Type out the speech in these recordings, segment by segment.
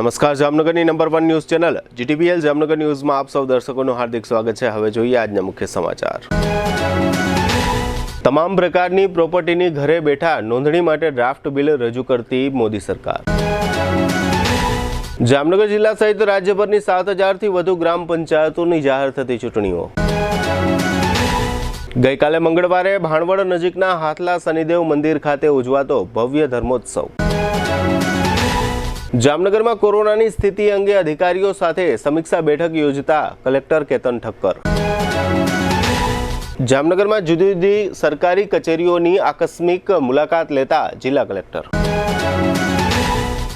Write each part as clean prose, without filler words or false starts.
નમસ્કાર, જામનગરની number 1 news channel GTPL Jamnagar ન્યૂઝમાં આપ સૌ દર્શકોનું હાર્દિક સ્વાગત છે। હવે જોઈએ આજના મુખ્ય સમાચાર। તમામ પ્રકારની પ્રોપર્ટીની ઘરે બેઠા નોંધણી માટે ડ્રાફ્ટ બિલ રજૂ કરતી મોદી સરકાર। જામનગર જિલ્લા સહિત રાજ્યભરની 7000થી વધુ ગ્રામ પંચાયતોની જાહેર થતી ચૂંટણીઓ। ગઈકાલે મંગળવારે ભાણવડ નજીકના હાથલા શનિદેવ મંદિર ખાતે ઉજવાતો ભવ્ય ધર્મોત્સવ। જામનગરમાં કોરોનાની સ્થિતિ અંગે અધિકારીઓ સાથે સમીક્ષા બેઠક યોજતા કલેક્ટર કેતન ઠક્કર। જામનગરમાં જુદી જુદી સરકારી કચેરીઓની આકસ્મિક મુલાકાત લેતા જિલ્લા કલેક્ટર।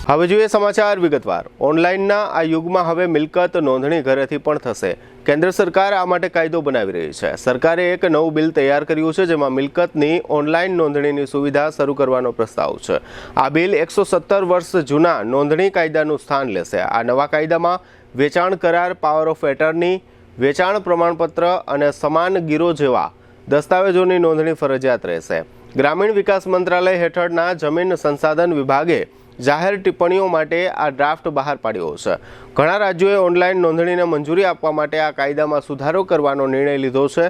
હવે જોઈએ સમાચાર વિગતવાર। ઓનલાઈનના આ યુગમાં હવે મિલકત નોંધણી ઘરેથી પણ થશે। કેન્દ્ર સરકાર આ માટે કાયદો બનાવી રહી છે। સરકારે એક નવું બિલ તૈયાર કર્યું છે, જેમાં મિલકતની ઓનલાઈન નોંધણીની સુવિધા શરૂ કરવાનો પ્રસ્તાવ છે। આ બિલ 117 વર્ષ જૂના નોંધણી કાયદાનું સ્થાન લેશે। આ નવા કાયદામાં વેચાણ કરાર, પાવર ઓફ એટર્ની, વેચાણ પ્રમાણપત્ર અને સમાન ગીરો જેવા દસ્તાવેજોની નોંધણી ફરજિયાત રહેશે। ગ્રામીણ વિકાસ મંત્રાલય હેઠળના જમીન સંસાધન વિભાગે જાહેર ટિપ્પણીઓ માટે આ ડ્રાફ્ટ બહાર પાડ્યો છે। ઘણા રાજ્યોએ ઓનલાઈન નોંધણીને મંજૂરી આપવા માટે આ કાયદામાં સુધારો કરવાનો નિર્ણય લીધો છે।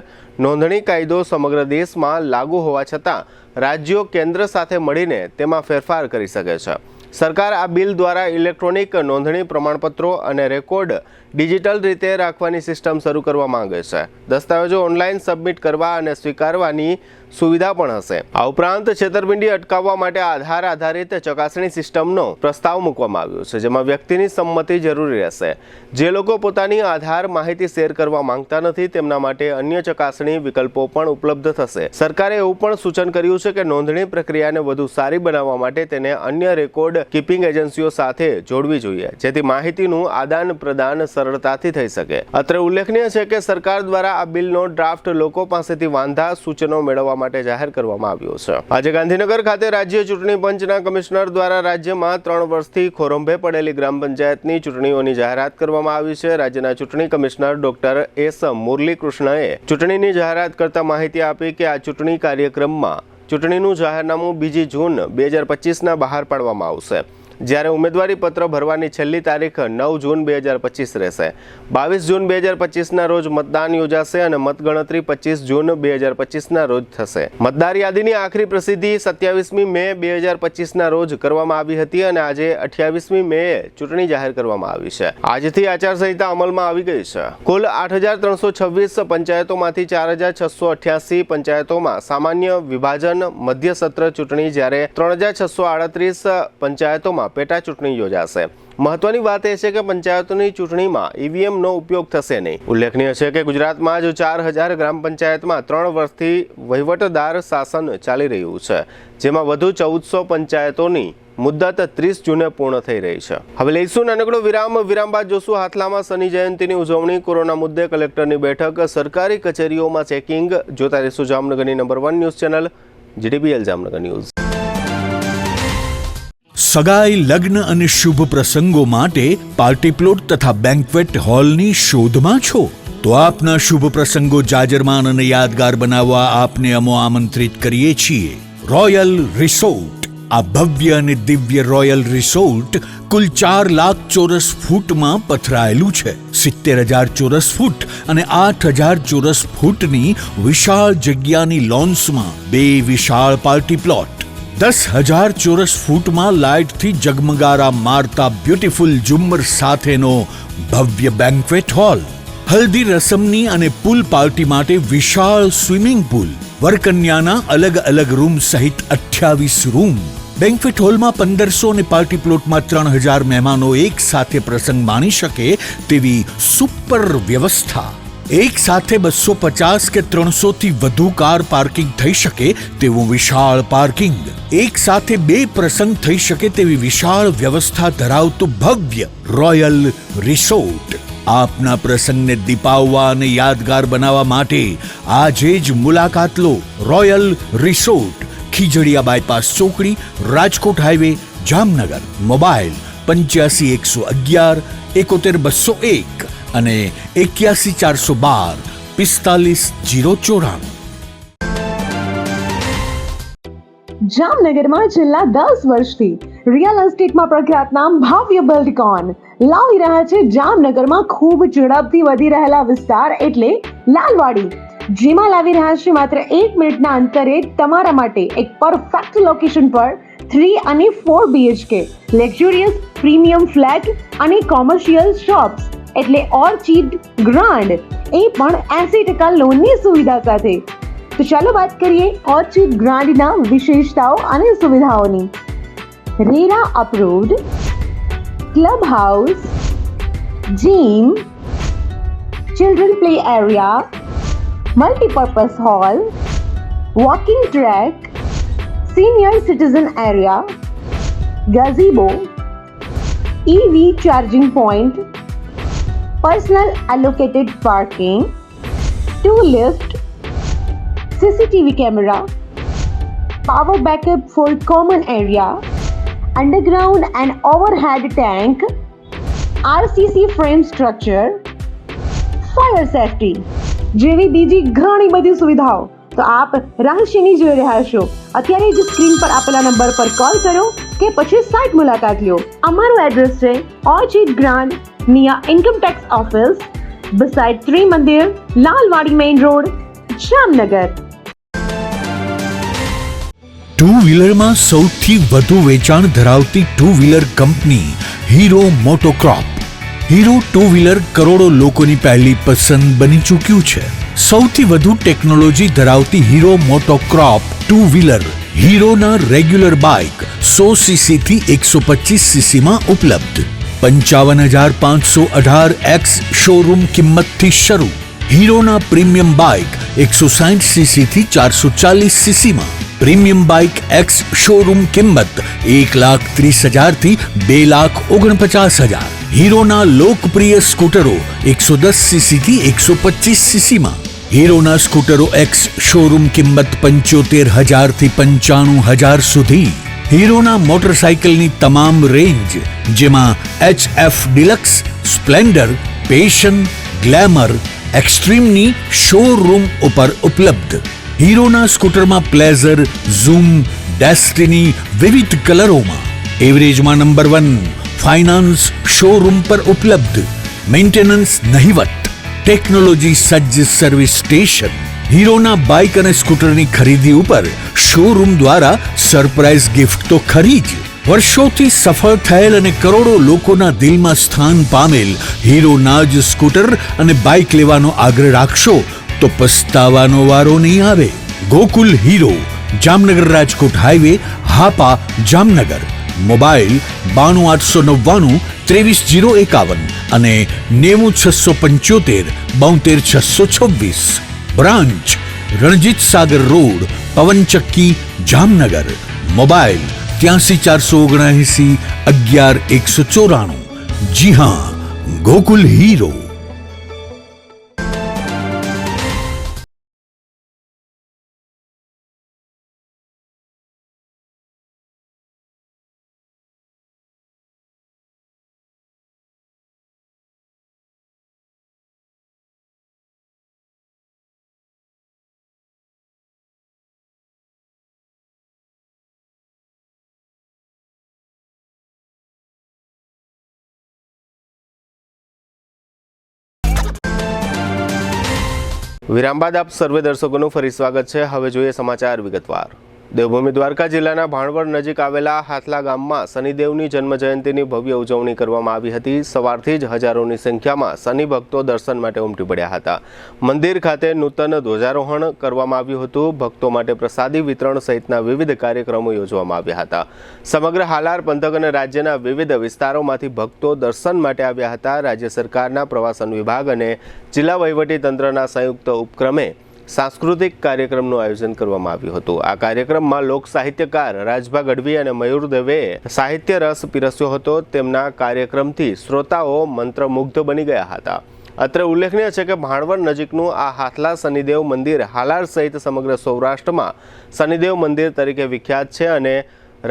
નોંધણી કાયદો સમગ્ર દેશમાં લાગુ હોવા છતાં રાજ્યો કેન્દ્ર સાથે મળીને તેમાં ફેરફાર કરી શકે છે। સરકાર આ બિલ દ્વારા ઇલેક્ટ્રોનિક નોંધણી પ્રમાણપત્રો અને રેકોર્ડ ડિજિટલ રીતે રાખવાની સિસ્ટમ શરૂ કરવા માંગે છે। દસ્તાવેજો ઓનલાઈન સબમિટ કરવા અને સ્વીકારવાની સુવિધા પણ હશે। આ ઉપરાંત છેતરપિંડી અટકાવવા માટે આધાર આધારિત ચકાસણી સિસ્ટમનો પ્રસ્તાવ મૂકવામાં આવ્યો છે, જેમાં વ્યક્તિની સંમતિ જરૂરી રહેશે। જે લોકો પોતાની આધાર માહિતી શેર કરવા માંગતા નથી તેમના માટે અન્ય ચકાસણી વિકલ્પો પણ ઉપલબ્ધ થશે। સરકારે એવું પણ સૂચન કર્યું છે કે નોંધણી પ્રક્રિયાને વધુ સારી બનાવવા માટે તેને અન્ય રેકોર્ડ કીપિંગ એજન્સીઓ સાથે જોડવી જોઈએ, જેથી માહિતીનું આદાન પ્રદાન સરળતાથી થઈ શકે। અત્રે ઉલ્લેખનીય છે કે સરકાર દ્વારા આ બિલનો ડ્રાફ્ટ લોકો પાસેથી વાંધા સૂચનો મેળવવા માટે જાહેર કરવામાં આવ્યો છે। આજે ગાંધીનગર ખાતે રાજ્ય ચૂંટણી પંચના કમિશનર દ્વારા રાજ્યમાં 3 વર્ષથી ખોરંભે પડેલી ગ્રામ પંચાયતની ચૂંટણીઓની જાહેરાત કરવામાં આવી છે। રાજ્યના ચૂંટણી કમિશનર ડોક્ટર એસ મુરલીકૃષ્ણએ ચૂંટણીની જાહેરાત કરતા માહિતી આપી કે આ ચૂંટણી કાર્યક્રમમાં ચૂંટણીનું જાહેરનામું 2 જૂન 2025ના બહાર પાડવામાં આવશે, જ્યારે ઉમેદવારી પત્ર ભરવાની છેલ્લી તારીખ 9 જૂન 2025 રહેશે। 22 જૂન 2025ના રોજ મતદાન યોજાશે અને મતગણતરી 25 જૂન 2025ના રોજ થશે। મતદાર યાદીની આખરી પ્રસિદ્ધિ 27મી મે 2025ના રોજ કરવામાં આવી હતી અને આજે 28મી મેએ ચૂંટણી જાહેર કરવામાં આવી છે। આજથી આચારસંહિતા અમલમાં આવી ગઈ છે। કુલ 8326 પંચાયતોમાંથી 4688 પંચાયતોમાં સામાન્ય વિભાજન મધ્ય સત્ર ચૂંટણી, જ્યારે 3638 પંચાયતોમાં પેટા ચૂંટણી યોજાશે। મહત્વની વાત એ છે કે પંચાયતોની ચૂંટણીમાં ઈવીએમનો ઉપયોગ થશે નહીં। ઉલ્લેખનીય છે કે ગુજરાતમાં જ 4000 ગ્રામ પંચાયતમાં 3 વર્ષથી વહીવટદાર શાસન ચાલી રહ્યું છે, જેમાં વધુ 1400 પંચાયતોની મુદ્દત 30 જૂને પૂર્ણ થઈ રહી છે। હવે લઈશું નાનકડો વિરામ બાદ જોશું હાથલામાં શનિ જયંતિની ઉજવણી, કોરોના મુદ્દે કલેક્ટરની બેઠક, સરકારી કચેરીઓમાં ચેકિંગ। જોતા રહીશું જામનગરની number 1 news channel GTPL Jamnagar news. સગાઈ, લગ્ન અને શુભ પ્રસંગો માટે પાર્ટી પ્લોટ તથા બેન્ક્વેટ હોલની શોધમાં છો તો આપના શુભ પ્રસંગો જાજરમાન અને યાદગાર બનાવવા આપને અમો આમંત્રિત કરીએ છીએ રોયલ રિસોર્ટ। આ ભવ્ય અને દિવ્ય રોયલ રિસોર્ટ કુલ 4 લાખ ચોરસ ફૂટમાં પથરાયેલું છે। 70,000 ચોરસ ફૂટ અને 8,000 ચોરસ ફૂટની વિશાળ જગ્યાની લોન્સમાં 2 વિશાળ પાર્ટી પ્લોટ, 10,000 ચોરસ ફૂટમાં લાઇટથી જગમગારા મારતા બ્યુટીફુલ ઝુમ્મર સાથેનો ભવ્ય બેન્ક્વેટ હોલ, હલ્દી રસમની અને પૂલ પાર્ટી માટે વિશાળ સ્વિમિંગ પૂલ, વરકન્યાના અલગ અલગ રૂમ સહિત 28 રૂમ। બેન્ક્વેટ હોલમાં 1500 અને પાર્ટી પ્લોટમાં 3000 મહેમાનો એક સાથે પ્રસંગ માણી શકે તેવી સુપર વ્યવસ્થા। એક સાથે 250 કે 300 થી વધુ કાર પાર્કિંગ થઈ શકે તેવું વિશાળ પાર્કિંગ, એક સાથે 2 પ્રસંગ થઈ શકે તેવી વિશાળ વ્યવસ્થા ધરાવતું ભવ્ય રોયલ રિસોર્ટ। આપના પ્રસંગને દીપાવવા અને યાદગાર બનાવવા માટે આજે જ મુલાકાત લો રોયલ રિસોર્ટ, ખીજડીયા બાયપાસ ચોકડી, રાજકોટ હાઈવે, જામનગર। મોબાઈલ 85 111 71201 અને 81 412 45 094। જામનગરમાં છેલ્લા 10 વર્ષથી રિયલ એસ્ટેટમાં પ્રખ્યાત નામ ભવ્ય બિલ્ડકોન લાવી રહ્યા છે જામનગરમાં ખૂબ ઝડપથી વધી રહેલા વિસ્તાર એટલે લાલવાડી, જેમાં લાવી રહ્યા છે માત્ર 1 મિનિટના અંતરે તમારા માટે એક પરફેક્ટ લોકેશન પર 3 અને 4 BHK લક્ઝુરિયસ પ્રીમિયમ ફ્લેટ અને કોમર્શિયલ શોપ્સ એટલે ઓર્ચિડ ગ્રાન્ડ, એ પણ 80% લોનની સુવિધા સાથે. તો ચાલો વાત કરીએ ઓર્ચિડ ગ્રાન્ડના વિશેષતાઓ અને સુવિધાઓની. RERA approved, club house, gym, children play area, multipurpose hall, walking track, senior citizen area, gazebo, EV charging point, personal allocated parking, 2 lift, CCTV camera, power backup for common area, underground and overhead tank, RCC frame structure, fire safety જેવી બીજી ઘણી બધી સુવિધાઓ તો આપ રહસ્યની જોઈ રહ્યા છો. અત્યારે જ સ્ક્રીન પર આપેલા નંબર પર કોલ કરો કે પછી સાઇટ મુલાકાત લો. અમારું એડ્રેસ છે orchid grand near income tax office beside Tri Mandir, Lalwadi Main Road, Jamnagar. Two વ્હીલરમાં સૌથી વધુ વેચાણ ધરાવતી two wheeler company Hero MotoCorp. Hero two wheeler કરોડો લોકોની પહેલી પસંદ બની ચૂક્યું છે. સૌથી વધુ ટેકનોલોજી ધરાવતી હીરો મોટોક્રોપ ટુ વ્હીલર હીરોના રેગ્યુલર બાઇક 100cc થી 125cc માં ઉપલબ્ધ. 55,518 X શોરૂમ કિંમતથી શરૂ. હીરોના પ્રીમિયમ બાઇક 160cc થી 440cc માં. પ્રીમિયમ બાઇક X શોરૂમ કિંમત 1,30,000 થી 2,49,000. હીરોના લોકપ્રિય સ્કૂટરો 110cc થી 125cc માં. હીરોના સ્કૂટરો X શોરૂમ કિંમત 75,000 થી 95,000 સુધી. હીરોના મોટરસાઇકલની તમામ રેન્જ જેમાં HF Deluxe, Splendor, Passion, Glamour, એક્સ્ટ્રીમની શોરૂમ ઉપર ઉપલબ્ધ. હીરોના સ્કૂટરમાં પ્લેઝર, ઝૂમ, ડેસ્ટિની વિવિધ કલરોમાં. એવરેજમાં નંબર 1. ફાઇનાન્સ શોરૂમ પર ઉપલબ્ધ. મેન્ટેનન્સ નહિવત. ટેકનોલોજી સજ્જ સર્વિસ સ્ટેશન. હીરોના બાઇક અને સ્કૂટરની ખરીદી ઉપર શોરૂમ દ્વારા સરપ્રાઇઝ ગિફ્ટ તો ખરી જ. વર્ષોથી સફળ થયેલ અને કરોડો લોકોના દિલમાં સ્થાન પામેલ હીરોના જ સ્કૂટર અને બાઇક લેવાનો આગ્રહ રાખશો તો પસ્તાવાનો વારો નહીં આવે. Gokul hero, Jamnagar Rajkot highway, Hapa, Jamnagar. Mobile 92 899 23 051 અને 90 675 72 626. Branch Ranjit Sagar road, પવનચક્કી, Jamnagar. Mobile 83 479 11 194. જી હા, ગોકુલ હીરો. વિરામ બાદ આપ સર્વે દર્શકોનું ફરી સ્વાગત છે. હવે જોઈએ સમાચાર વિગતવાર. દેવભૂમિ દ્વારકા જિલ્લાના ભાણવડ નજીક આવેલા હાથલા ગામમાં શનિદેવની જન્મજયંતિની ભવ્ય ઉજવણી કરવામાં આવી હતી. સવારથી જ હજારોની સંખ્યામાં શનિ ભક્તો દર્શન માટે ઉમટી પડ્યા હતા. મંદિર ખાતે નૂતન ધ્વજારોહણ કરવામાં આવ્યું હતું. ભક્તો માટે પ્રસાદી વિતરણ સહિતના વિવિધ કાર્યક્રમો યોજવામાં આવ્યા હતા. સમગ્ર હાલાર પંથક અને રાજ્યના વિવિધ વિસ્તારોમાંથી ભક્તો દર્શન માટે આવ્યા હતા. રાજ્ય સરકારના પ્રવાસન વિભાગ અને જિલ્લા વહીવટી તંત્રના સંયુક્ત ઉપક્રમે સાંસ્કૃતિક કાર્યક્રમનું આયોજન કરવામાં આવ્યું હતું. આ કાર્યક્રમમાં લોક સાહિત્યકાર રાજભા ગઢવી અને મયુર દવે સાહિત્ય રસ પીરસ્યો હતો. તેમના કાર્યક્રમથી શ્રોતાઓ મંત્રમુગ્ધ બની ગયા હતા. અત્રે ઉલ્લેખનીય છે કે ભાણવડ નજીકનું આ હાથલા શનિદેવ મંદિર હાલાર સહિત સમગ્ર સૌરાષ્ટ્રમાં શનિદેવ મંદિર તરીકે વિખ્યાત છે અને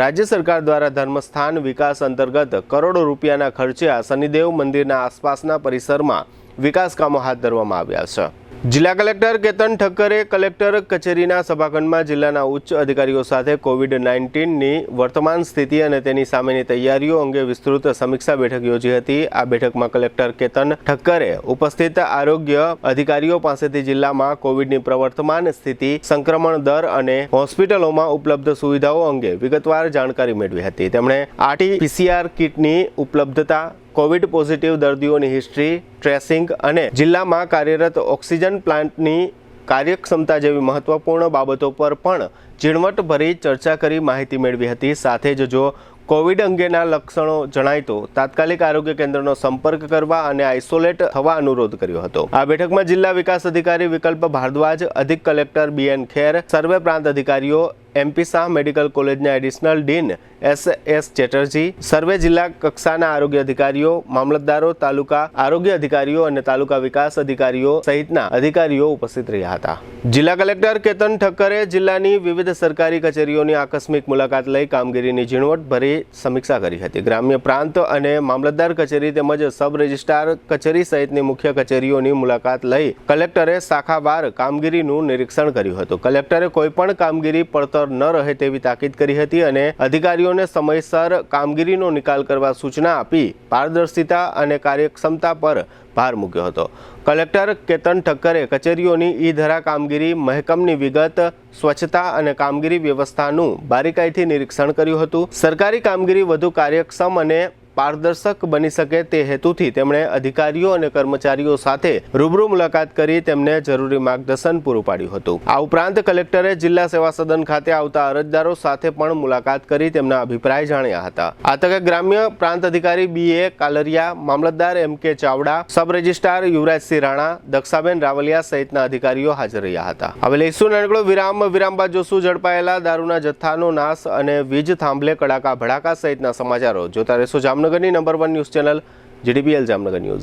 રાજ્ય સરકાર દ્વારા ધર્મસ્થાન વિકાસ અંતર્ગત કરોડો રૂપિયાના ખર્ચે આ શનિદેવ મંદિરના આસપાસના પરિસરમાં વિકાસ કામો હાથ ધરવામાં આવ્યા છે. જિલ્લા કલેક્ટર કેતન ઠક્કરે કલેક્ટર કચેરીના સભાખંડમાં જિલ્લાના ઉચ્ચ અધિકારીઓ સાથે કોવિડ-19ની વર્તમાન સ્થિતિ અને તેની સામેની તૈયારીઓ અંગે વિસ્તૃત સમીક્ષા બેઠક યોજી હતી. આ બેઠકમાં કલેક્ટર કેતન ઠક્કરે ઉપસ્થિત આરોગ્ય અધિકારીઓ પાસેથી જિલ્લામાં કોવિડની પ્રવર્તમાન સ્થિતિ, સંક્રમણ દર અને હોસ્પિટલોમાં ઉપલબ્ધ સુવિધાઓ અંગે વિગતવાર જાણકારી મેળવી હતી. તેમણે RT-PCR કિટની ઉપલબ્ધતા, કોવિડ પોઝિટિવ દર્દીઓની હિસ્ટ્રી, ટ્રેસિંગ અને જિલ્લામાં કાર્યરત ઓક્સિજન પ્લાન્ટની કાર્યક્ષમતા જેવી મહત્વપૂર્ણ બાબતો પર પણ ઝીણવટભરી ચર્ચા કરી માહિતી મેળવી હતી. સાથે જ જો કોવિડ અંગેના લક્ષણો જણાય તો તાત્કાલિક આરોગ્ય કેન્દ્રનો સંપર્ક કરવા અને આઇસોલેટ થવા અનુરોધ કર્યો હતો. આ બેઠકમાં જિલ્લા વિકાસ અધિકારી વિકલ્પ ભારદ્વાજ, અધિક કલેક્ટર BN ખેર, સર્વે પ્રાંત અધિકારીઓ MP શાહ, મેડિકલ કોલેજના એડિશનલ ડીન SS ચેટર્જી, સર્વે જિલ્લા કક્ષાના આરોગ્ય અધિકારીઓ, મામલતદારો, તાલુકા આરોગ્ય અધિકારીઓ અને તાલુકા વિકાસ અધિકારીઓ સહિતના અધિકારીઓ ઉપસ્થિત રહ્યા હતા. જિલ્લા કલેક્ટર કેતન ઠક્કરે જિલ્લાની વિવિધ સરકારી કચેરીઓની આકસ્મિક મુલાકાત લઈ કામગીરીની ઝીણવટભરી સમીક્ષા કરી હતી. ગ્રામ્ય પ્રાંત અને મામલતદાર કચેરી તેમજ સબ રજિસ્ટ્રાર કચેરી સહિતની મુખ્ય કચેરીઓની મુલાકાત લઈ કલેક્ટરે શાખાવાર કામગીરીનું નિરીક્ષણ કર્યું હતું. કલેક્ટરે કોઈપણ કામગીરી પડતર ન રહે તેવી તાકીદ કરી હતી અને અધિકારીઓને સમયસર કામગીરીનો નિકાલ કરવા સૂચના આપી પારદર્શિતા અને કાર્યક્ષમતા પર ભાર મૂક્યો હતો. કલેક્ટર કેતન ઠક્કરે કચેરીઓની ઈ-ધરા કામગીરી, મહેકમની વિગત, સ્વચ્છતા અને કામગીરી વ્યવસ્થાનું બારીકાઈથી નિરીક્ષણ કર્યું હતું. સરકારી કામગીરી વધુ કાર્યક્ષમ અને પારદર્શક બની શકે તે હેતુથી તેમણે અધિકારીઓ અને કર્મચારીઓ સાથે રૂબરૂ મુલાકાત કરી તેમને જરૂરી માર્ગદર્શન પૂરું પાડ્યું હતું. આ ઉપરાંત કલેક્ટરે જિલ્લા સેવા સદન ખાતે આવતા અરજદારો સાથે પણ મુલાકાત કરી તેમના અભિપ્રાય જાણ્યા હતા. આ તકે ગ્રામ્ય પ્રાંત અધિકારી BA કાલરિયા, મામલતદાર MK Chavda, sub registrar Yuvrajsinh Rana, Dakshaben Rawaliya સહિતના અધિકારીઓ હાજર રહ્યા હતા. હવે લઈશું નાનકડો વિરામ બાદ જોશું ઝડપાયેલા દારૂના જથ્થાનો નાશ અને વીજ થાંભલે કડાકા ભડાકા સહિતના સમાચારો. જોતા રહેશો Jamnagar number 1 news channel JDBL Jamnagar news.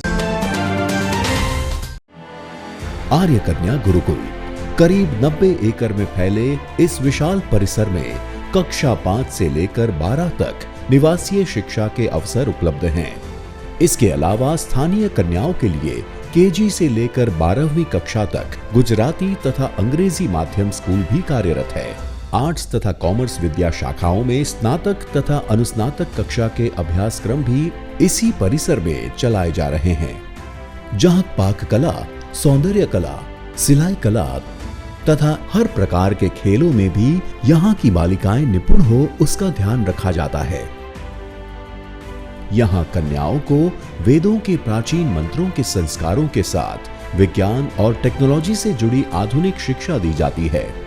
Arya Kanya Gurukul करीब 90 एकड़ में फैले इस विशाल परिसर में कक्षा 5 से लेकर 12 तक निवासीय शिक्षा के अवसर उपलब्ध हैं. इसके अलावा स्थानीय कन्याओं के लिए KG से लेकर 12वीं कक्षा तक गुजराती तथा अंग्रेजी माध्यम स्कूल भी कार्यरत है. आर्ट्स तथा कॉमर्स विद्या शाखाओं में स्नातक तथा अनुस्नातक कक्षा के अभ्यासक्रम भी इसी परिसर में चलाए जा रहे हैं, जहां पाक कला, सौंदर्य कला, सिलाई कला तथा हर प्रकार के खेलों में भी यहाँ की बालिकाएं निपुण हो उसका ध्यान रखा जाता है. यहाँ कन्याओं को वेदों के प्राचीन मंत्रों के संस्कारों के साथ विज्ञान और टेक्नोलॉजी से जुड़ी आधुनिक शिक्षा दी जाती है.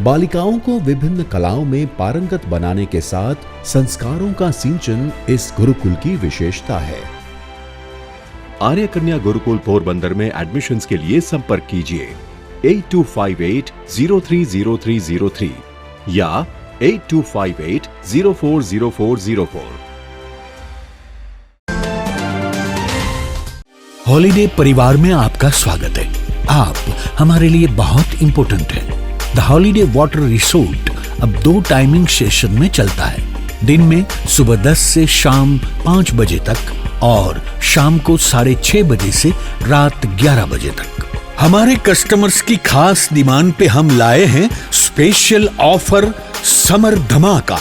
बालिकाओं को विभिन्न कलाओं में पारंगत बनाने के साथ संस्कारों का सिंचन इस गुरुकुल की विशेषता है. आर्य कन्या गुरुकुल पोरबंदर में एडमिशन्स के लिए संपर्क कीजिए 8258030303 या 8258040404. हॉलिडे परिवार में आपका स्वागत है. आप हमारे लिए बहुत इंपॉर्टेंट है. द हॉलिडे वाटर रिसोर्ट अब 2 टाइमिंग सेशन में चलता है. दिन में सुबह 10 से शाम 5 बजे तक और शाम को 6:30 बजे से रात 11 बजे तक. हमारे कस्टमर्स की खास डिमांड पे हम लाए हैं स्पेशल ऑफर समर धमाका.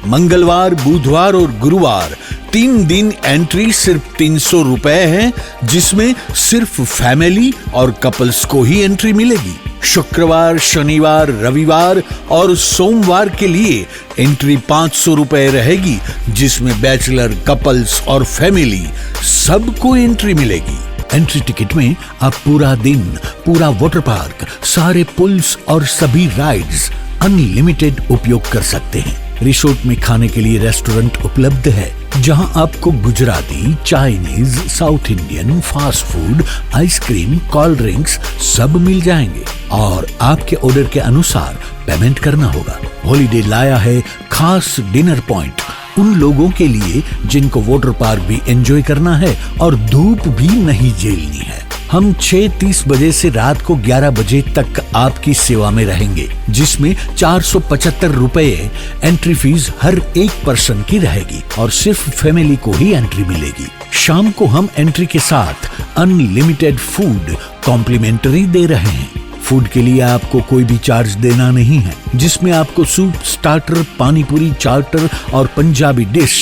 मंगलवार, बुधवार और गुरुवार 3 दिन एंट्री सिर्फ 300 रुपए है, जिसमें सिर्फ फैमिली और कपल्स को ही एंट्री मिलेगी. शुक्रवार, शनिवार, रविवार और सोमवार के लिए एंट्री 500 रुपए रहेगी, जिसमें बैचलर, कपल्स और फैमिली सबको एंट्री मिलेगी. एंट्री टिकट में आप पूरा दिन, पूरा वाटर पार्क, सारे पुल्स और सभी राइड्स अनलिमिटेड उपयोग कर सकते हैं. रिसोर्ट में खाने के लिए रेस्टोरेंट उपलब्ध है, जहां आपको Gujarati, Chinese, south Indian, fast food, ice cream, cold drinks सब मिल जाएंगे और आपके ऑर्डर के अनुसार पेमेंट करना होगा. हॉलिडे लाया है खास डिनर पॉइंट उन लोगों के लिए जिनको वाटर पार्क भी एंजॉय करना है और धूप भी नहीं झेलनी है. हम 6:30 बजे से रात को 11 बजे तक आपकी सेवा में रहेंगे, जिसमें 475 रुपए एंट्री फीस हर एक पर्सन की रहेगी और सिर्फ फैमिली को ही एंट्री मिलेगी. शाम को हम एंट्री के साथ अनलिमिटेड फूड कॉम्प्लीमेंट्री दे रहे हैं। फूड के लिए आपको कोई भी चार्ज देना नहीं है, जिसमें आपको सूप, स्टार्टर, पानी पूरी, चार्टर और पंजाबी डिश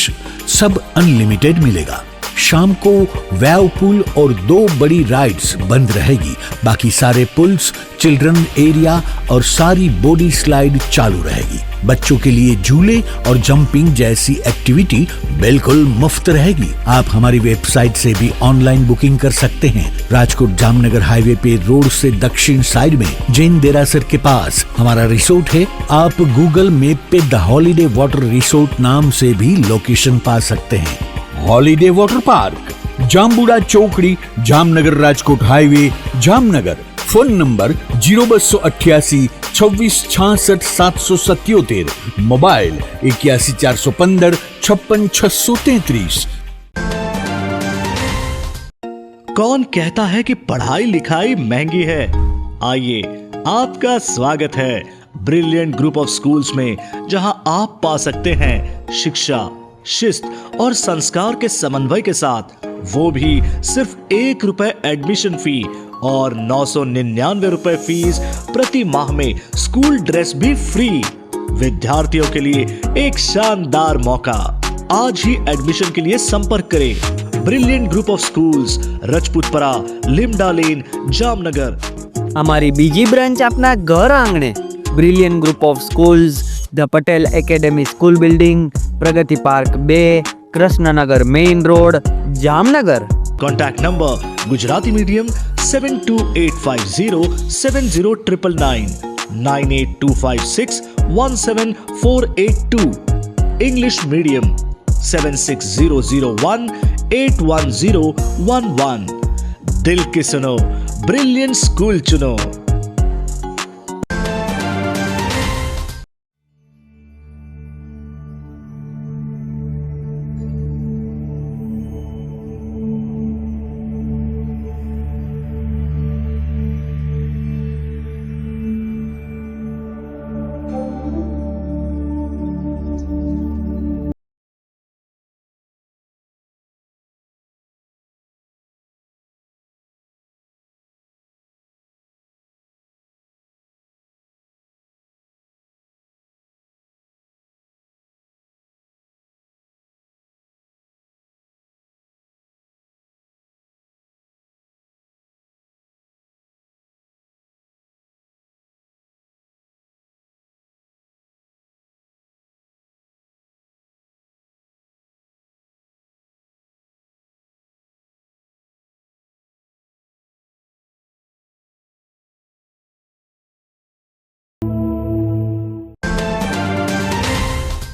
सब अनलिमिटेड मिलेगा। शाम को वेव पूल और 2 बड़ी राइड्स बंद रहेगी, बाकी सारे पुल्स, चिल्ड्रन एरिया और सारी बॉडी स्लाइड चालू रहेगी। बच्चों के लिए झूले और जंपिंग जैसी एक्टिविटी बिल्कुल मुफ्त रहेगी। आप हमारी वेबसाइट से भी ऑनलाइन बुकिंग कर सकते हैं। राजकोट जामनगर हाईवे पे रोड से दक्षिण साइड में जैन देरासर के पास हमारा रिसोर्ट है। आप गूगल मैप पे द हॉलीडे वाटर रिसोर्ट नाम से भी लोकेशन पा सकते हैं। हॉलीडे वाटर पार्क, जामबुड़ा चौकड़ी, Jamnagar Rajkot highway, Jamnagar. Phone number 0288 26 66 777, mobile 81 415 56 633। कौन कहता है कि पढ़ाई लिखाई महंगी है? आइए, आपका स्वागत है ब्रिलियंट ग्रुप ऑफ स्कूल्स में, जहां आप पा सकते हैं शिक्षा, शिस्त और संस्कार के समन्वय के साथ, वो भी सिर्फ ₹1 एडमिशन फी और 999 रुपए फीस प्रति माह में स्कूल ड्रेस भी फ्री। विद्यार्थियों के लिए एक शानदार मौका। आज ही एडमिशन के लिए संपर्क करें। ब्रिलियंट ग्रुप ऑफ स्कूल्स, रजपूतपरा, लिमडा लेन, जामनगर। અમારી બીજી બ્રાન્ચ આપના ઘર આંગણે, brilliant group of schools, the Patel academy school building, Pragati park 2, Krishnanagar main road, Jamnagar. Contact number Gujarati medium 72850 70999, 98256 17482, English medium 76001 81011। दिल की सुनो, ब्रिलियंट स्कूल चुनो।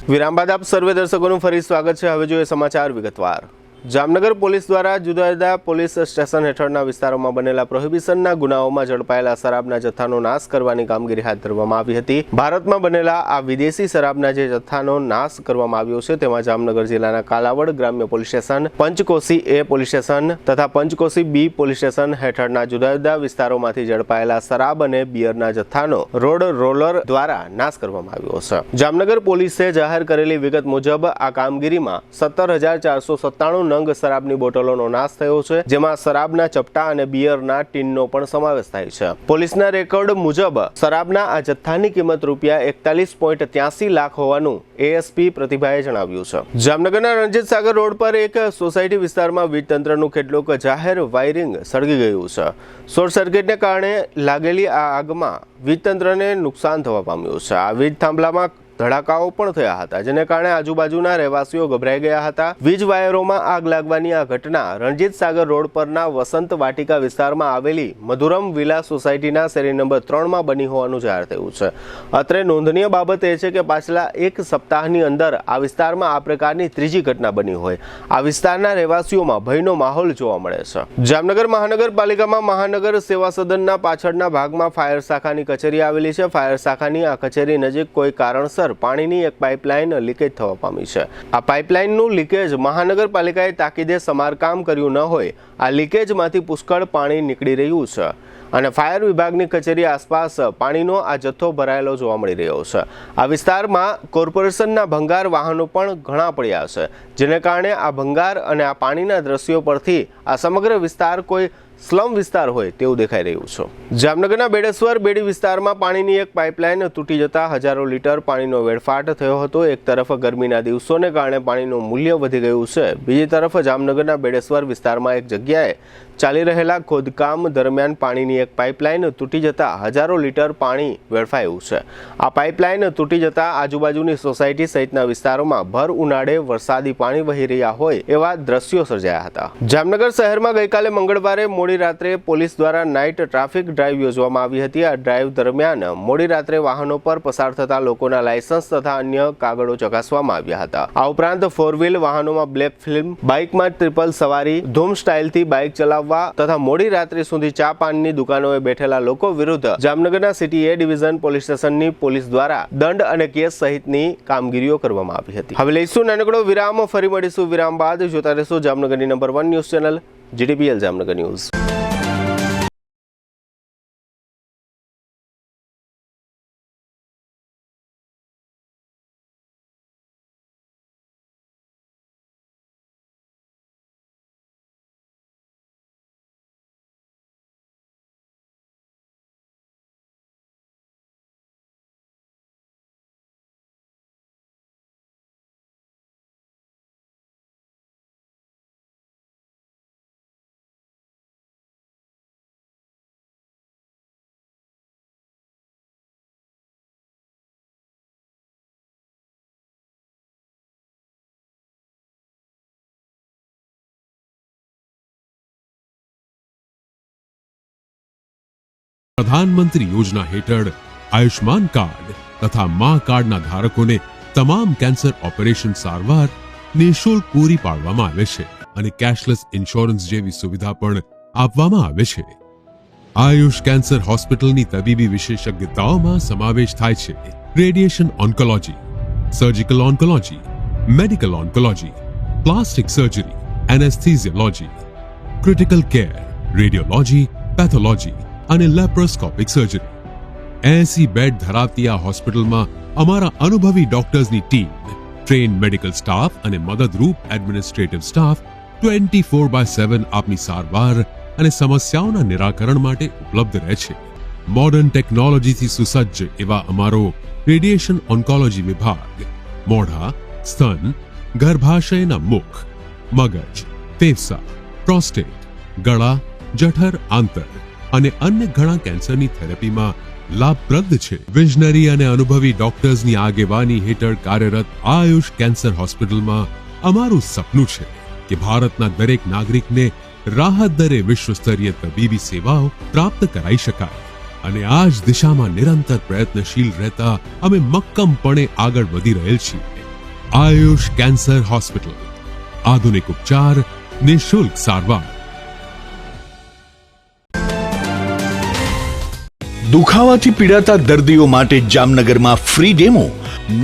વિરામ બાદ આપ સર્વે દર્શકોનું ફરી સ્વાગત છે। હવે જોઈએ સમાચાર વિગતવાર। જામનગર પોલીસ દ્વારા જુદા જુદા પોલીસ સ્ટેશન હેઠળના વિસ્તારોમાં બનેલા પ્રોહિબિશનના ગુનાઓમાં ઝડપાયેલા શરાબના જથ્થાનો નાશ કરવાની કામગીરી હાથ ધરવામાં આવી હતી। ભારતમાં બનેલા આ વિદેશી શરાબના જે જથ્થાનો નાશ કરવામાં આવ્યો છે તેમાં જામનગર જિલ્લાના કાલાવડ ગ્રામ્ય પોલીસ સ્ટેશન, પંચકોશી એ પોલીસ સ્ટેશન તથા પંચકોશી બી પોલીસ સ્ટેશન હેઠળના જુદા જુદા વિસ્તારોમાંથી ઝડપાયેલા શરાબ અને બિયરના જથ્થાનો રોડ રોલર દ્વારા નાશ કરવામાં આવ્યો છે। જામનગર પોલીસે જાહેર કરેલી વિગત મુજબ આ કામગીરીમાં 17,497 નંગ શરાબની બોટલોનો નાશ થયો છે, જેમાં શરાબના ચપટા અને બિયરના ટીનનો પણ સમાવેશ થાય છે। પોલીસના રેકોર્ડ મુજબ શરાબના આ જથ્થાની કિંમત ₹41.83 લાખ હોવાનું એએસપી પ્રતિભાએ જણાવ્યું છે। જામનગરના રણજીત સાગર રોડ પર એક સોસાયટી વિસ્તારમાં વીજ તંત્રનું કેટલુંક જાહેર વાયરિંગ સળગી ગયું છે। શોર્ટ સર્કિટને કારણે લાગેલી આ આગમાં વીજ તંત્રને નુકસાન થવા પામ્યું છે। આ વીજ થાંભલામાં ધડાકાઓ પણ થયા હતા, જેને કારણે આજુબાજુના રહેવાસીઓ ગભરાઈ ગયા હતા। વીજ વાયરોમાં આગ લાગવાની આ ઘટના રણજીત સાગર રોડ પરના વસંત વાટિકા વિસ્તારમાં આવેલી મધુરમ વિલા સોસાયટીના શેરી નંબર 3માં બની હોવાનું જાહેર થયું છે। અત્રે નોંધનીય બાબત એ છે કે પાછલા એક સપ્તાહની અંદર આ વિસ્તારમાં આ પ્રકારની ત્રીજી ઘટના બની હોય। આ વિસ્તારના રહેવાસીઓમાં ભયનો માહોલ જોવા મળે છે। જામનગર મહાનગરપાલિકામાં મહાનગર સેવા સદનના પાછળના ભાગમાં ફાયર શાખાની કચેરી આવેલી છે। ફાયર શાખાની આ કચેરી નજીક કોઈ કારણસર પર પાણીની એક પાઇપલાઇન લીકેજ થવા પામી છે. આ પાઇપલાઇનનું લીકેજ મહાનગરપાલિકાએ તાકીદે સમારકામ કર્યું ન હોય આ લીકેજમાંથી પુષ્કળ પાણી નીકળી રહ્યું છે અને ફાયર વિભાગની કચેરી આસપાસ પાણીનો આ જથ્થો ભરાયેલો જોવા મળી રહ્યો છે. આ વિસ્તારમાં કોર્પોરેશનના ભંગાર વાહનો પણ ઘણા પડ્યા છે, જેને કારણે આ ભંગાર અને આ પાણીના દ્રશ્યો પરથી આ સમગ્ર વિસ્તાર કોઈ સ્લમ વિસ્તાર હોય તેવું દેખાઈ રહ્યું છે. જામનગરના બેડેશ્વર બેડી વિસ્તારમાં પાણીની એક પાઇપલાઇન તૂટી જતા હજારો લીટર પાણીનો વેડફાટ થયો હતો. એક તરફ ગરમીના દિવસોને કારણે પાણીનું મૂલ્ય વધી ગયું છે, બીજી તરફ જામનગરના બેડેશ્વર વિસ્તારમાં એક જગ્યાએ ચાલી રહેલા ખોદકામ દરમિયાન પાણીની એક પાઇપલાઇન તૂટી જતા હજારો લીટર પાણી વેડફાયું છે. આ પાઇપલાઇન તૂટી જતા આજુબાજુની સોસાયટી સહિતના વિસ્તારોમાં ભર ઉનાળે વરસાદી પાણી વહી રહ્યા હોય એવા દ્રશ્યો સર્જાયા હતા. જામનગર શહેરમાં ગઈકાલે મંગળવારે મોડી રાત્રે પોલીસ દ્વારા નાઇટ ટ્રાફિક ડ્રાઈવ યોજવામાં આવી હતી. આ ડ્રાઈવ દરમિયાન મોડી રાત્રે વાહનો પર પસાર થતા લોકોના લાયસન્સ તથા અન્ય કાગળો ચકાસવામાં આવ્યા હતા. આ ઉપરાંત 4 વ્હીલ વાહનોમાં બ્લેક ફિલ્મ, બાઇકમાં ટ્રિપલ સવારી, ધૂમ સ્ટાઇલથી બાઇક ચલાવવા તથા મોડી રાત્રે સુધી ચા પાનની દુકાનોએ બેઠેલા લોકો વિરુદ્ધ જામનગરના સિટી એ ડિવિઝન પોલીસ સ્ટેશનની પોલીસ દ્વારા દંડ અને કેસ સહિતની કામગીરીઓ કરવામાં આવી હતી. હવે લઈશું નાનકડો વિરામ, ફરી મળીશું વિરામ બાદ. જોતા રહેશો જામનગરની number 1 news channel GTPL Jamnagar news. પ્રધાનમંત્રી યોજના હેઠળ આયુષ્માન કાર્ડ તથા મા કાર્ડના ધારકોને તમામ કેન્સર ઓપરેશન સારવાર નિઃશુલ્ક પૂરી પાડવામાં આવે છે અને કેશલેસ ઇન્સ્યોરન્સ જેવી સુવિધા પણ આપવામાં આવે છે. આયુષ કેન્સર હોસ્પિટલની તબીબી વિશેષજ્ઞતાઓમાં સમાવેશ થાય છે radiation oncology, surgical oncology, medical oncology, plastic surgery, anaesthesiology, critical care, radiology, pathology અને લેપ્રોસ્કોપિક સર્જરી. 80 બેડ ધરાવતી આ હોસ્પિટલમાં અમારા અનુભવી ડોક્ટર્સની ટીમ, ટ્રેન મેડિકલ સ્ટાફ અને મદદરૂપ એડમિનિસ્ટ્રેટિવ સ્ટાફ 24/7 આપની સારવાર અને સમસ્યાઓના નિરાકરણ માટે ઉપલબ્ધ રહે છે. મોડર્ન ટેકનોલોજીથી સુસજ્જ એવા અમારો રેડિયેશન ઓન્કોલોજી વિભાગ મોઢા, સ્તન, ગર્ભાશયના મુખ, મગજ, ફેફસા, પ્રોસ્ટેટ, ગળા, જઠર, આંતર અને અન્ય ઘણા કેન્સરની થેરેપીમાં લાભપ્રદ છે. વિઝનરી અને અનુભવી ડોક્ટર્સની આગેવાની હેઠળ કાર્યરત આયુષ કેન્સર હોસ્પિટલમાં અમારું સપનું છે કે ભારતના દરેક નાગરિકને રાહત દરે વિશ્વસ્તરીય તબીબી સેવાઓ પ્રાપ્ત કરાઈ શકાય અને આ જ દિશામાં નિરંતર પ્રયત્નશીલ રહેતા અમે મક્કમપણે આગળ વધી રહેલ છીએ. આયુષ કેન્સર હોસ્પિટલ, આધુનિક ઉપચાર, નિઃશુલ્ક સારવાર. દુખાવાથી પીડાતા દર્દીઓ માટે જામનગરમાં ફ્રી ડેમો.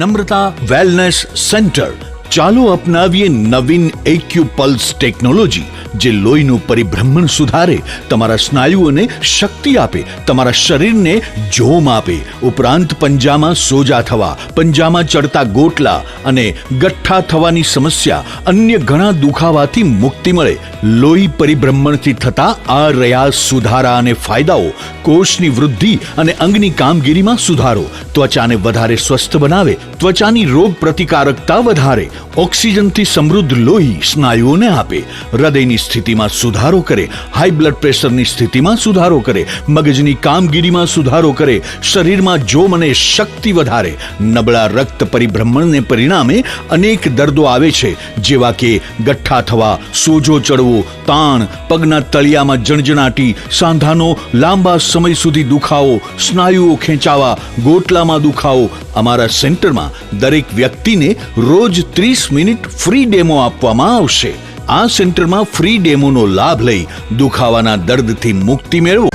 નમ્રતા વેલનેસ સેન્ટર. ચાલો અપનાવીએ નવીન એક્યુ પલ્સ ટેકનોલોજી, જે લોહીનું પરિભ્રમણ સુધારે, તમારા સ્નાયુઓને શક્તિ આપે, તમારા શરીરને જોમ આપે. ઉપરાંત પંજામાં સોજા થવા, પંજામાં ચડતા ગોટલા અને ગઠ્ઠા થવાની સમસ્યા, અન્ય ઘણા દુખાવાથી મુક્તિ મળે. લોહી પરિભ્રમણથી થતા આ રહ્યા સુધારા અને ફાયદાઓ. કોષની વૃદ્ધિ અને અંગની કામગીરીમાં સુધારો, ત્વચાને વધારે સ્વસ્થ બનાવે, ત્વચાની રોગ પ્રતિકારકતા વધારે, ઓક્સિજનથી સમૃદ્ધ લોહી સ્નાયુઓને આપે, હૃદયની સ્થિતિમાં સુધારો કરે, હાઈ બ્લડ પ્રેશરની સ્થિતિમાં સુધારો કરે, મગજની કામગીરીમાં સુધારો કરે, શરીરમાં જોમ અને શક્તિ વધારે. નબળા રક્ત પરિભ્રમણને પરિણામે અનેક દર્દો આવે છે, જેવા કે ગઠ્ઠા થવા, સોજો ચડવો, તાણ, પગના તળિયામાં જણજણાટી, સાંધાનો લાંબા સમય સુધી દુખાવો, સ્નાયુઓ ખેંચાવા, ગોટલામાં દુખાવો. અમારા સેન્ટરમાં દરેક વ્યક્તિને રોજ 30 મિનિટ ફ્રી ડેમો આપવામાં આવશે. આ સેન્ટરમાં ફ્રી ડેમોનો લાભ લઈ દુખાવાના દર્દથી મુક્તિ મેળવો.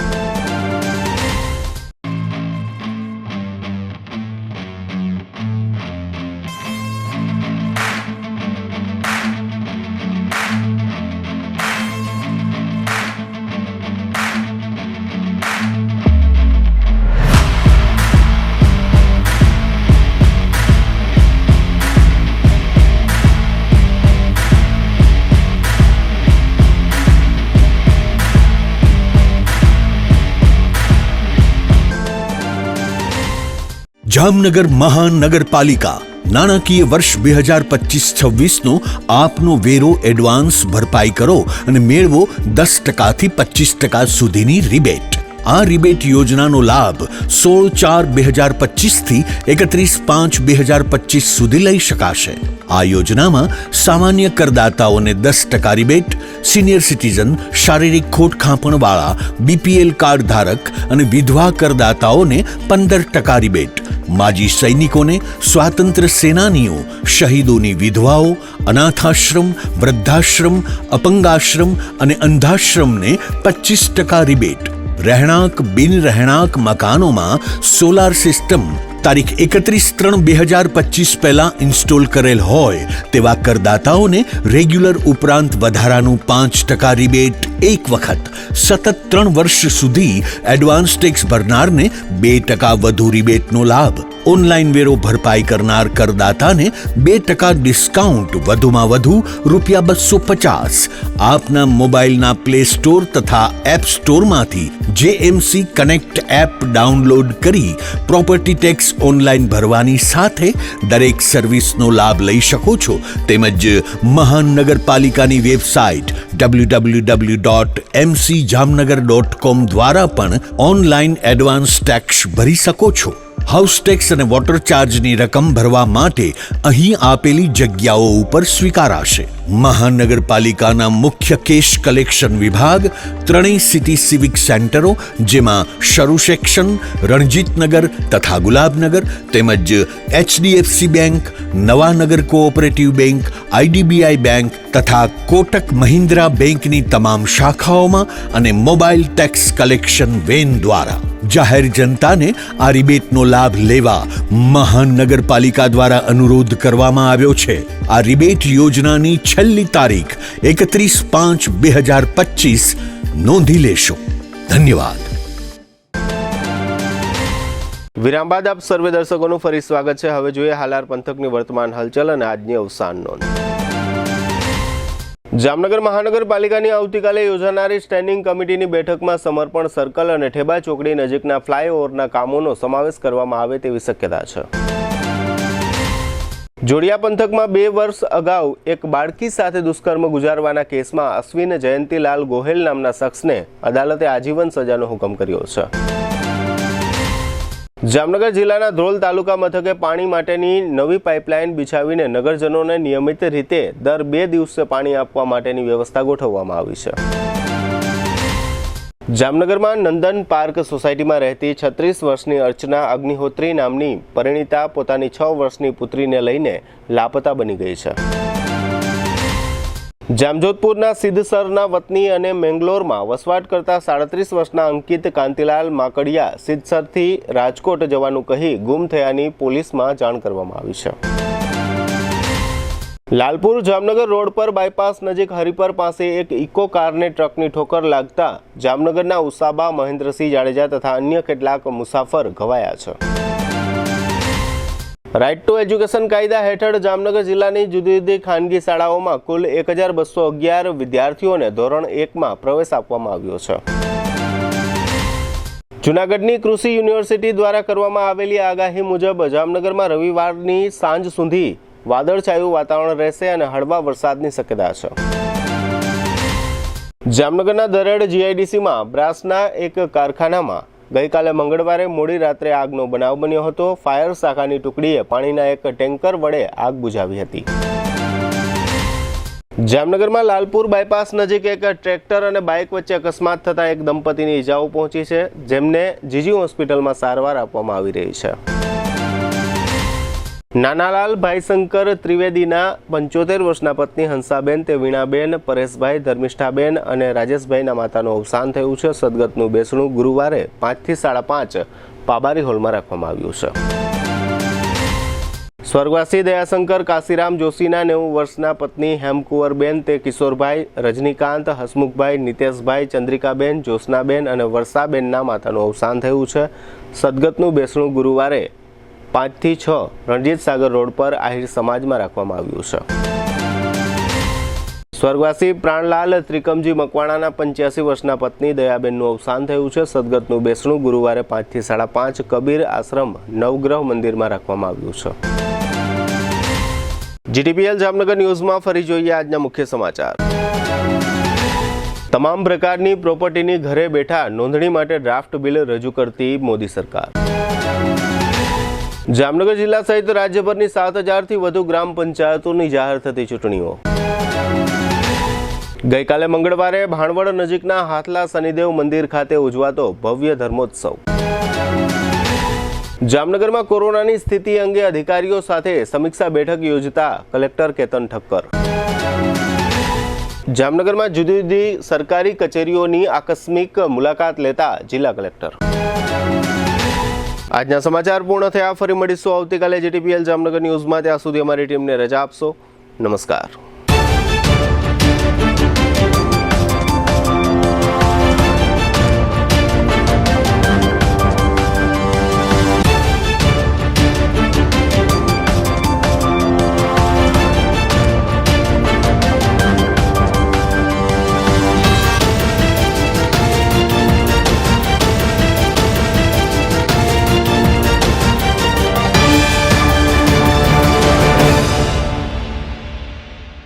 જામનગર મહાનગરપાલિકા નાણાકીય વર્ષ 2025-26નો આપનો વેરો એડવાન્સ ભરપાઈ કરો અને મેળવો 10% થી 25% સુધીની રિબેટ. આ રિબેટ યોજનાનો લાભ 16/4/2025 થી 31/5/2025 સુધી લઈ શકાશે. આ યોજનામાં સામાન્ય કરદાતાઓને 10% રિબેટ, સિનિયર સિટીઝન, શારીરિક ખોટખાપણવાળા, બીપીએલ કાર્ડ ધારક અને વિધવા કરદાતાઓને 15% રિબેટ, માજી સૈનિકોને, સ્વાતંત્ર્ય સેનાનીઓ, શહીદોની વિધવાઓ, અનાથાશ્રમ, વૃદ્ધાશ્રમ, અપંગાશ્રમ અને અંધાશ્રમને 25% રિબેટ. રહેણાંક બિન રહેણાંક મકાનોમાં સોલાર સિસ્ટમ તારીખ 31/3/2025 પહેલા ઇન્સ્ટોલ કરેલ હોય તેવા કરદાતાઓને રેગ્યુલર ઉપરાંત વધારાનું 5% રિબેટ એક વખત, સતત 3 વર્ષ સુધી એડવાન્સ ટેક્સ ભરનારને 2% વધુ રિબેટનો લાભ. ઓનલાઈન વેરો ભરપાઈ કરનાર કરદાતાને 2% ડિસ્કાઉન્ટ, વધુમાં વધુ ₹250. આપના મોબાઈલના પ્લે સ્ટોર તથા એપ સ્ટોરમાંથી JMC કનેક્ટ એપ ડાઉનલોડ કરી પ્રોપર્ટી ટેક્સ ઓનલાઈન ભરવાની સાથે દરેક સર્વિસનો લાભ લઈ શકો છો. તેમજ મહાનગરપાલિકાની વેબસાઇટ www.mcjamnagar.com દ્વારા પણ ઓનલાઈન એડવાન્સ ટેક્સ ભરી શકો છો. હાઉસ ટેક્સ અને વોટર ચાર્જની રકમ ભરવા માટે અહીં આપેલી જગ્યાઓ ઉપર સ્વીકારાશે. મહાનગરપાલિકાના મુખ્ય કેશ કલેક્શન વિભાગ, 3 સિટી સિવિક સેન્ટરો જેમાં શરૂ સેક્શન, રણજીતનગર તથા ગુલાબનગર, તેમજ HDFC bank, Nawanagar cooperative bank, IDBI bank તથા કોટક મહિન્દ્રા બેંકની તમામ શાખાઓમાં અને મોબાઈલ ટેક્સ કલેક્શન વેન દ્વારા જાહેર જનતાને આ રિબેટનો લાભ લેવા મહાનગરપાલિકા દ્વારા અનુરોધ કરવામાં આવ્યો છે. આ રિબેટ યોજનાની છેલ્લી તારીખ 31/5/2025 નોંધી લેશો. ધન્યવાદ. વિરામ બાદ આપ સર્વે દર્શકોનું ફરી સ્વાગત છે. હવે જોઈએ હાલાર પંથકની વર્તમાન હલચલ અને આજની અવસાન નોંધ. જામનગર મહાનગરપાલિકાની આવતીકાલે યોજાનારી સ્ટેન્ડિંગ કમિટીની બેઠકમાં સમર્પણ સર્કલ અને ઠેબા ચોકડી નજીકના ફ્લાયઓવરના કામોનો સમાવેશ કરવામાં આવે તેવી શક્યતા છે. જોડિયા પંથકમાં 2 વર્ષ અગાઉ એક બાળકી સાથે દુષ્કર્મ ગુજારવાના કેસમાં અશ્વિન જયંતીલાલ ગોહેલ નામના શખ્સને અદાલતે આજીવન સજાનો હુકમ કર્યો છે. જામનગર જિલ્લાના ધ્રોલ તાલુકા મથકે પાણી માટેની નવી પાઇપલાઇન બિછાવીને નગરજનોને નિયમિત રીતે દર 2 દિવસે પાણી આપવા માટેની વ્યવસ્થા ગોઠવવામાં આવી છે. જામનગરમાં નંદન પાર્ક સોસાયટીમાં રહેતી 36 વર્ષની અર્ચના અગ્નિહોત્રી નામની પરિણીતા પોતાની 6 વર્ષની પુત્રીને લઈને લાપતા બની ગઈ છે. જામજોધપુરના સિદ્ધસરના વતની અને મેંગલોરમાં વસવાટ કરતા 37 વર્ષના અંકિત કાંતિલાલ માકડિયા સિદ્ધસરથી રાજકોટ જવાનું કહી ગુમ થયાની પોલીસમાં જાણ કરવામાં આવી છે. લાલપુર જામનગર રોડ પર બાયપાસ નજીક હરિપર પાસે એક ઇકો કારને ટ્રકની ઠોકર લાગતા જામનગરના ઉસાબા મહેન્દ્રસિંહ જાડેજા તથા અન્ય કેટલાક મુસાફર ઘવાયા છે. રાઇટ ટુ એજ્યુકેશન કાયદા હેઠળ જામનગર જિલ્લાની જુદી જુદી ખાનગી શાળાઓમાં કુલ 1211 વિદ્યાર્થીઓને ધોરણ 1માં પ્રવેશ આપવામાં આવ્યો છે. જૂનાગઢની કૃષિ યુનિવર્સિટી દ્વારા કરવામાં આવેલી આગાહી મુજબ જામનગરમાં રવિવારની સાંજ સુધી વાદળછાયું વાતાવરણ રહેશે અને હળવા વરસાદની શક્યતા છે. જામનગરના દરેડ GIDCમાં બ્રાસના એક કારખાનામાં ગઈકાલે મંગળવારે મોડી રાત્રે આગનો બનાવ બન્યો હતો. ફાયર શાખાની ટુકડીએ પાણીના એક ટેન્કર વડે આગ બુઝાવી હતી. જામનગરમાં લાલપુર બાયપાસ નજીક એક ટ્રેક્ટર અને બાઇક વચ્ચે અકસ્માત થતાં એક દંપતીની ઈજાઓ પહોંચી છે, જેમને જીજી હોસ્પિટલમાં સારવાર આપવામાં આવી રહી છે. નાનાલાલ ભાઈશંકર ત્રિવેદીના 75 વર્ષના પત્ની હંસાબેન, તે વીણાબેન, પરેશભાઈ, ધર્મિષ્ઠાબેન અને રાજેશભાઈના માતાનું અવસાન થયું છે. સદગતનું બેસણું ગુરુવારે 5 થી 5:30 પાબારી હોલમાં રાખવામાં આવ્યું છે. સ્વર્ગવાસી દયાશંકર કાશીરામ જોશીના 90 વર્ષના પત્ની હેમકુંવરબેન, તે કિશોરભાઈ, રજનીકાંત, હસમુખભાઈ, નિતેશભાઈ, ચંદ્રિકાબેન, જ્યોત્સનાબેન અને વર્ષાબેનના માતાનું અવસાન થયું છે. સદગતનું બેસણું ગુરુવારે 5 થી 6 રણજીત સાગર રોડ પર આહિર સમાજમાં રાખવામાં આવ્યું છે. સ્વર્ગવાસી પ્રાણલાલ ત્રિકમજી મકવાણાના 85 વર્ષના પત્ની દયાબેનનું અવસાન થયું છે. સદગતનું બેસણું ગુરુવારે 5 થી 5:30 કબીર આશ્રમ નવગ્રહ મંદિરમાં રાખવામાં આવ્યું છે. GTPL જામનગર ન્યૂઝમાં ફરી જોઈએ આજના મુખ્ય સમાચાર. તમામ પ્રકારની પ્રોપર્ટીની ઘરે બેઠા નોંધણી માટે ડ્રાફ્ટ બિલ રજૂ કરતી મોદી સરકાર. જામનગર જિલ્લા સહિત રાજ્યભરની 7,000થી વધુ ગ્રામ પંચાયતોની જાહેર થતી ચૂંટણીઓ. ગઈકાલે મંગળવારે ભાણવડ નજીકના હાથલા શનિદેવ મંદિર ખાતે ઉજવાતો ભવ્ય ધર્મોત્સવ. જામનગરમાં કોરોનાની સ્થિતિ અંગે અધિકારીઓ સાથે સમીક્ષા બેઠક યોજતા કલેક્ટર કેતન ઠક્કર. જામનગરમાં જુદી જુદી સરકારી કચેરીઓની આકસ્મિક મુલાકાત લેતા જિલ્લા કલેક્ટર. આજના સમાચાર પૂર્ણ થયા. ફરી મળીશું આવતીકાલે GTPL જામનગર ન્યૂઝમાં. ત્યાં સુધી અમારી ટીમને રજા આપશો. નમસ્કાર.